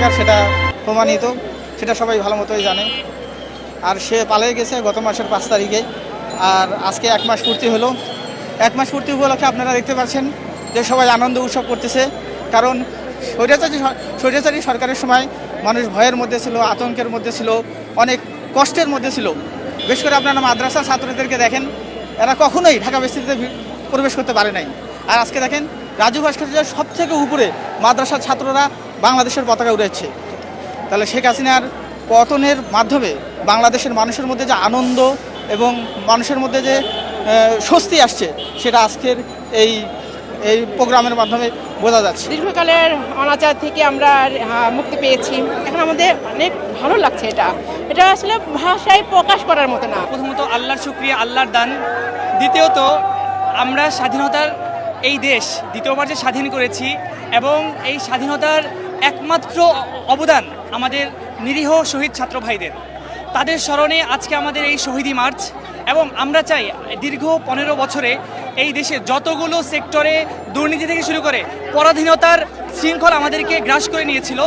রাজাকার সেটা প্রমাণিত, সেটা সবাই ভালো মতোই জানে। আর সে পালিয়ে গেছে গত মাসের 5 তারিখে, আর আজকে 1 মাস পূর্তি হলো। 1 মাস পূর্তি উপলক্ষে আপনারা দেখতে পাচ্ছেন যে সবাই আনন্দ উৎসব করতেছে। কারণ স্বৈরাচারী সরকারের সময় মানুষ ভয়ের মধ্যে ছিল, আতঙ্কের মধ্যে ছিল, অনেক কষ্টের মধ্যে ছিল। বিশেষ করে আপনারা মাদ্রাসা ছাত্রদেরকে দেখেন, এরা কখনোই ঢাকা ভার্সিটিতে প্রবেশ করতে পারে নাই। আর আজকে দেখেন রাজু ভাস্কর্যের সবথেকে উপরে মাদ্রাসার ছাত্ররা বাংলাদেশের পতাকা উড়াচ্ছে। তাহলে শেখ হাসিনার পতনের মাধ্যমে বাংলাদেশের মানুষের মধ্যে যে আনন্দ এবং মানুষের মধ্যে যে স্বস্তি আসছে, সেটা আজকের এই প্রোগ্রামের মাধ্যমে বোঝা যাচ্ছে। দীর্ঘকালের অনাচার থেকে আমরা মুক্তি পেয়েছি, এখন আমাদের অনেক ভালো লাগছে। এটা আসলে ভাষায় প্রকাশ করার মতো না। প্রথমত আল্লাহর শুকরিয়া, আল্লাহর দান। দ্বিতীয়ত আমরা স্বাধীনতার এই দেশ দ্বিতীয়বার যে স্বাধীন করেছি, এবং এই স্বাধীনতার একমাত্র অবদান আমাদের নিরীহ শহীদ ছাত্র ভাইদের, তাদের স্মরণে আজকে আমাদের এই শহীদি মার্চ। এবং আমরা চাই দীর্ঘ 15 বছরে এই দেশে যতগুলো সেক্টরে দুর্নীতি থেকে শুরু করে পরাধীনতার শৃঙ্খল আমাদেরকে গ্রাস করে নিয়েছিল,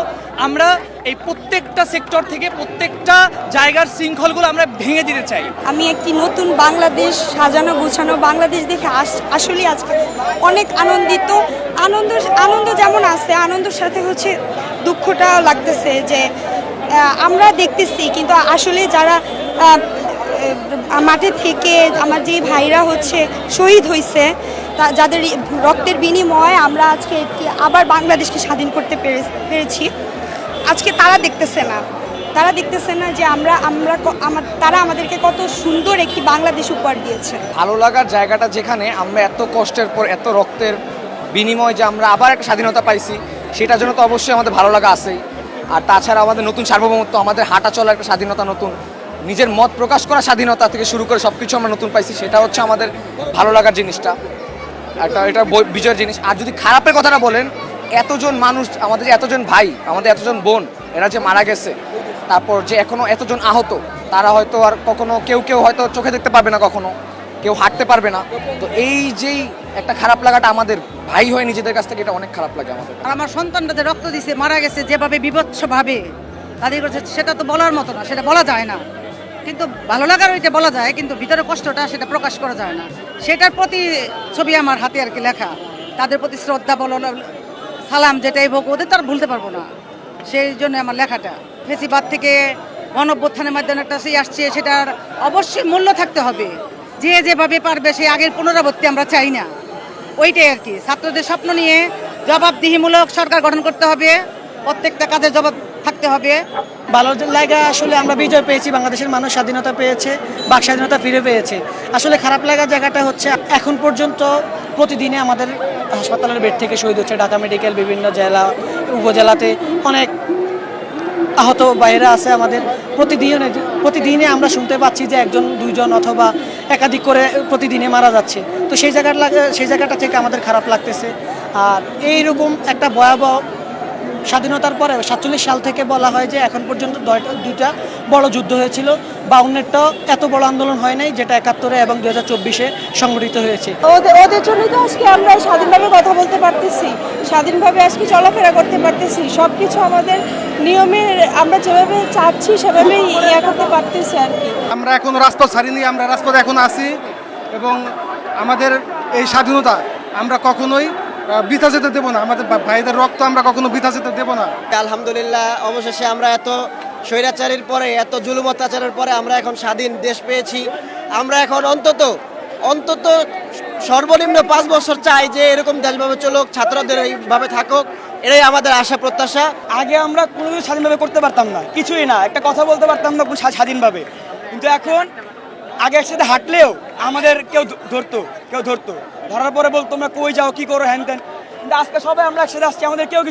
আমরা এই প্রত্যেকটা সেক্টর থেকে প্রত্যেকটা জায়গার শৃঙ্খলগুলো আমরা ভেঙে দিতে চাই। আমি একটি নতুন বাংলাদেশ সাজানো গোছানো বাংলাদেশ দেখে আসলে আজকে অনেক আনন্দিত। আনন্দ যেমন আছে, আনন্দের সাথে হচ্ছে দুঃখটা লাগতেছে যে আমরা দেখতেছি, কিন্তু আসলে যারা মাঠে থেকে আমার যে ভাইরা হচ্ছে শহীদ হয়েছে, যাদের রক্তের বিনিময়ে আমরা আজকে আবার বাংলাদেশকে স্বাধীন করতে পেরেছি, আজকে তারা দেখতেছে না যে তারা আমাদেরকে কত সুন্দর একটি বাংলাদেশ উপহার দিয়েছে। ভালো লাগার জায়গাটা যেখানে আমরা এত কষ্টের পর এত রক্তের বিনিময় যে আমরা আবার একটা স্বাধীনতা পাইছি, সেটার জন্য তো অবশ্যই আমাদের ভালো লাগা আছেই। আর তাছাড়া আমাদের নতুন সার্বভৌমত্ব, আমাদের হাঁটা চলার একটা স্বাধীনতা, নতুন নিজের মত প্রকাশ করা স্বাধীনতা থেকে শুরু করে সব কিছু আমরা নতুন পাইছি, সেটা হচ্ছে আমাদের ভালো লাগার জিনিসটা, এটা বিজয়ের জিনিস। আর যদি খারাপের কথাটা বলেন, এতজন মানুষ, আমাদের এতজন ভাই, আমাদের এতজন বোন, এরা যে মারা গেছে, তারপর যে এখনও এতজন আহত, তারা হয়তো আর কখনো কেউ হয়তো চোখে দেখতে পারবে না, কখনো কেউ হাঁটতে পারবে না। তো এই যেই একটা খারাপ লাগাটা আমাদের ভাই হয়ে নিজেদের কাছ থেকে, এটা অনেক খারাপ লাগে আমাদের। আর আমার সন্তানরা যে রক্ত দিছে, মারা গেছে যেভাবে বিভৎসভাবে তাদের কাছে, সেটা তো বলার মতো না, সেটা বলা যায় না। কিন্তু ভালো লাগার ওইটা বলা যায়, কিন্তু ভিতরে কষ্টটা সেটা প্রকাশ করা যায় না। সেটার প্রতি ছবি আমার হাতে আর কি লেখা, তাদের প্রতি শ্রদ্ধা বলো, সালাম যেটাই হোক, ওদের তো আর ভুলতে পারবো না। সেই জন্য আমার লেখাটা ফেসিবাদ থেকে গণঅভ্যুত্থানের মাধ্যমে একটা আসছে, সেটার অবশ্যই মূল্য থাকতে হবে। যে যেভাবে পারবে সেই আগের পুনরাবৃত্তি আমরা চাই না, ওইটাই আর কি। ছাত্রদের স্বপ্ন নিয়ে জবাবদিহিমূলক সরকার গঠন করতে হবে, প্রত্যেকটা কাজে জবাব থাকতে হবে। ভালো লাগা আসলে আমরা বিজয় পেয়েছি, বাংলাদেশের মানুষ স্বাধীনতা পেয়েছে, বাক স্বাধীনতা ফিরে পেয়েছে। আসলে খারাপ লাগার জায়গাটা হচ্ছে এখন পর্যন্ত প্রতিদিনে আমাদের হাসপাতালের বেড থেকে শহীদ হচ্ছে, ঢাকা মেডিকেল, বিভিন্ন জেলা উপজেলাতে অনেক আহত বাইরা আছে আমাদের। প্রতিদিনে আমরা শুনতে পাচ্ছি যে 1 জন 2 জন অথবা একাধিক করে প্রতিদিনে মারা যাচ্ছে। তো সেই জায়গাটা থেকে আমাদের খারাপ লাগতেছে। আর এইরকম একটা ভয়াবহ স্বাধীনতার পরে 47 সাল থেকে বলা হয় যে এখন পর্যন্ত 2টা বড় যুদ্ধ হয়েছিল, 52-টাও এত বড় আন্দোলন হয় নাই যেটা 71-এ এবং 2024-এ সংগঠিত হয়েছে। ওদের জন্যই তো আজকে আমরা স্বাধীনভাবে কথা বলতে পারতেছি, স্বাধীনভাবে আজকে চলাফেরা করতে পারতেছি, সব কিছু আমাদের নিয়মের আমরা যেভাবে চাচ্ছি সেভাবেই করতে পারতেছি আর কি। আমরা এখনো রাজপথ ছাড়িনি, আমরা রাজপথে এখন আছি, এবং আমাদের এই স্বাধীনতা আমরা কখনোই বৃথা যেতে দেবো না। আমাদের ভাইদের রক্ত আমরা কখনো বৃথা যেতে দেবো না। আলহামদুলিল্লাহ, অবশেষে আমরা এত স্বৈরাচারের পরে, এত জুলুম অত্যাচারের পরে আমরা এখন স্বাধীন দেশ পেয়েছি। আমরা এখন অন্তত সর্বনিম্ন 5 বছর চাই যে এরকম দেশভাবে চলুক, ছাত্রদের এইভাবে থাকুক, এটাই আমাদের আশা প্রত্যাশা। আগে আমরা কোনো কিছু স্বাধীনভাবে করতে পারতাম না, কিছুই না, একটা কথা বলতে পারতাম না স্বাধীনভাবে। কিন্তু এখন আগে একসাথে হাঁটলেও আমাদের কেউ ধরতো, ধরার পরে বলতো তোমরা কই যাও, কি করো, হ্যান ত্যান। কিন্তু আজকে সবাই আমরা একসাথে আসছি, আমাদের কেউ